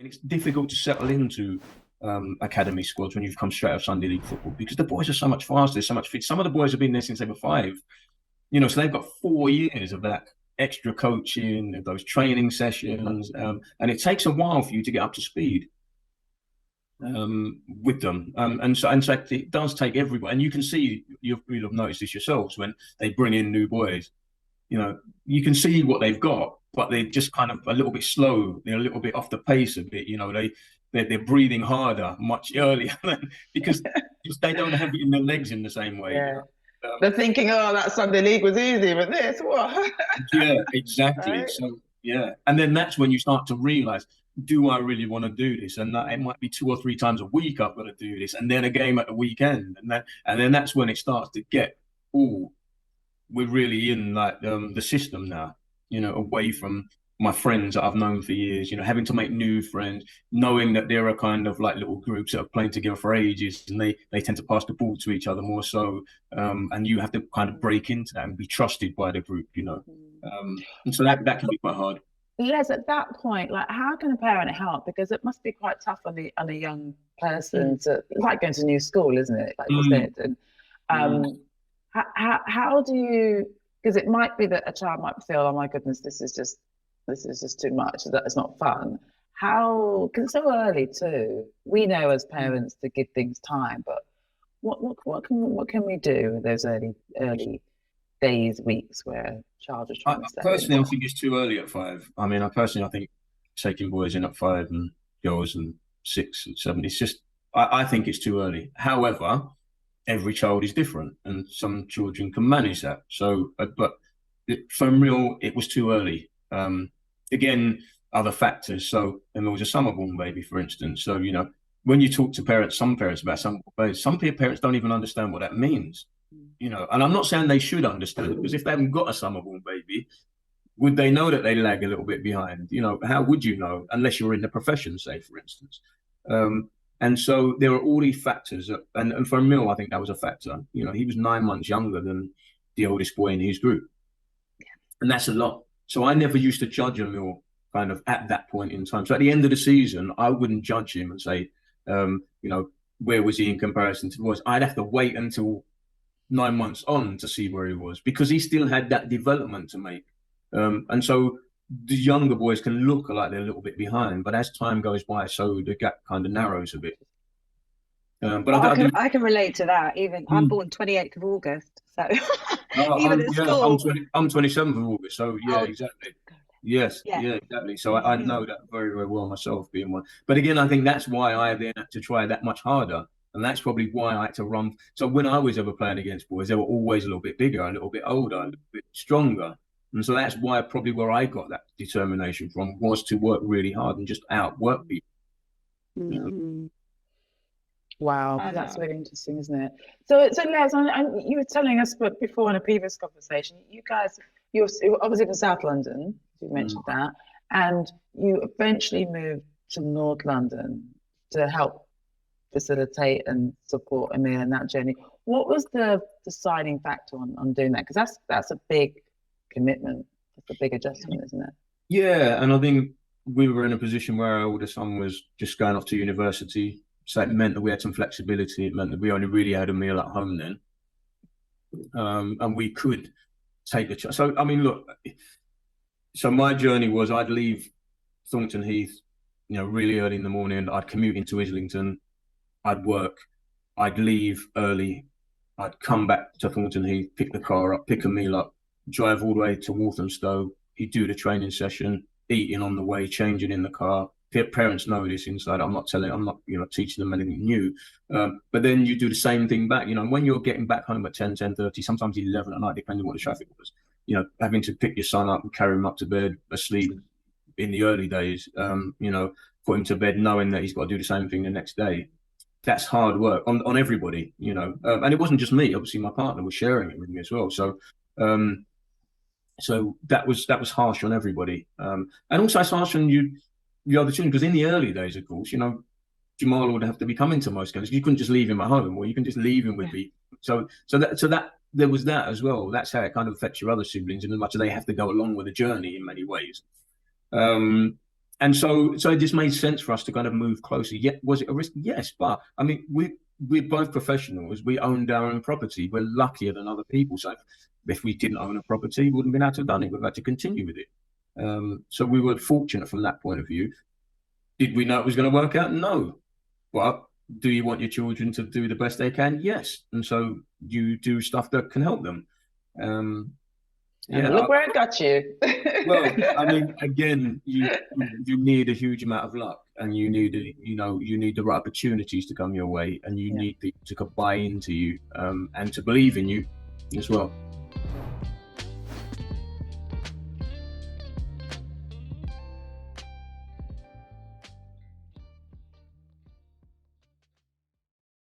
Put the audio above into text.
it's difficult to settle into academy squads when you've come straight out of Sunday League football, because the boys are so much faster, so much fit. Some of the boys have been there since they were 5, so they've got 4 years of that extra coaching, of those training sessions, and it takes a while for you to get up to speed with them. And so it does take everybody, and you can see, you'll have noticed this yourselves, when they bring in new boys, you can see what they've got, but they're just kind of a little bit slow. They're a little bit off the pace a bit. They're breathing harder much earlier because they don't have it in their legs in the same way. Yeah. They're thinking, oh, that Sunday League was easy, but this, what? Yeah, exactly. Right? So, yeah. And then that's when you start to realize, do I really want to do this? And it might be 2 or 3 times a week I've got to do this, and then a game at the weekend. And then that's when it starts to get, we're really in like the system now, away from my friends that I've known for years, having to make new friends, knowing that there are kind of like little groups that have played together for ages, and they tend to pass the ball to each other more so. And you have to kind of break into that and be trusted by the group, and so that can be quite hard. Les, at that point, like, how can a parent help? Because it must be quite tough on a young person to, like going to a new school, isn't it? Like you said. And how do you? Because it might be that a child might feel, oh my goodness, this is just too much. That it's not fun. How? Because it's so early too. We know as parents to give things time, but what can we do with those early days, weeks where a child is trying to stay? Personally, I think it's too early at 5. I mean, I think taking boys in at 5 and girls in 6 and 7, it's just, I think it's too early. However, every child is different, and some children can manage that. So, but for real, it was too early. Again, other factors. So, and there was a summer-born baby, for instance. So, when you talk to some parents about summer-born babies, some parents don't even understand what that means. And I'm not saying they should understand it, because if they haven't got a summer-born baby, would they know that they lag a little bit behind? How would you know unless you're in the profession, say, for instance? And so there are all these factors, and for Emil, I think that was a factor. He was 9 months younger than the oldest boy in his group, and that's a lot. So I never used to judge Emil kind of at that point in time. So at the end of the season, I wouldn't judge him and say, where was he in comparison to the boys? I'd have to wait until 9 months on to see where he was, because he still had that development to make. And so the younger boys can look like they're a little bit behind, but as time goes by, so the gap kind of narrows a bit. But I can relate to that. Even I'm born 28th of August, so even at school, I'm 27th of August, so yeah, exactly. Yes, yeah, exactly. So I know that very, very well myself, being one. But again, I think that's why I then had to try that much harder. And that's probably why I had to run. So when I was ever playing against boys, they were always a little bit bigger, a little bit older, a little bit stronger. And so that's why probably where I got that determination from, was to work really hard and just outwork people. Wow, that's really interesting, isn't it? So Les, you were telling us before in a previous conversation, you're obviously from South London, you mentioned that, and you eventually moved to North London to help facilitate and support Emile in that journey. What was the deciding factor on doing that? Because that's a big commitment. It's a big adjustment, isn't it? Yeah, and I think we were in a position where our older son was just going off to university. So it meant that we had some flexibility. It meant that we only really had Emile at home then. And we could take the chance. So, I mean, look, so my journey was, I'd leave Thornton Heath, really early in the morning. I'd commute into Islington. I'd work. I'd leave early. I'd come back to Thornton Heath, pick the car up, pick Emile up, drive all the way to Walthamstow. He'd do the training session, eating on the way, changing in the car. Parents know this inside. I'm not teaching them anything new. But then you do the same thing back. When you're getting back home at 10:30, sometimes 11 at night, depending on what the traffic was. Having to pick your son up and carry him up to bed asleep in the early days. Put him to bed knowing that he's got to do the same thing the next day. That's hard work on everybody. And it wasn't just me. Obviously, my partner was sharing it with me as well. So that was harsh on everybody. And also it's harsh on you. The other children, because in the early days, of course, Jamal would have to be coming to most games. You couldn't just leave him at home, or you can just leave him with people. So that there was that as well. That's how it kind of affects your other siblings, in as much as they have to go along with the journey in many ways. And so it just made sense for us to kind of move closer. Yet, was it a risk? Yes, but I mean, we're both professionals. We owned our own property. We're luckier than other people. So if we didn't own a property, we wouldn't have been able to have done it. We've had to continue with it. So we were fortunate from that point of view. Did we know it was going to work out? No. But do you want your children to do the best they can? Yes. And so you do stuff that can help them. Yeah, look where it got you. Well, I mean, again, you need a huge amount of luck, and you need the right opportunities to come your way, and you need people to buy into you and to believe in you as well.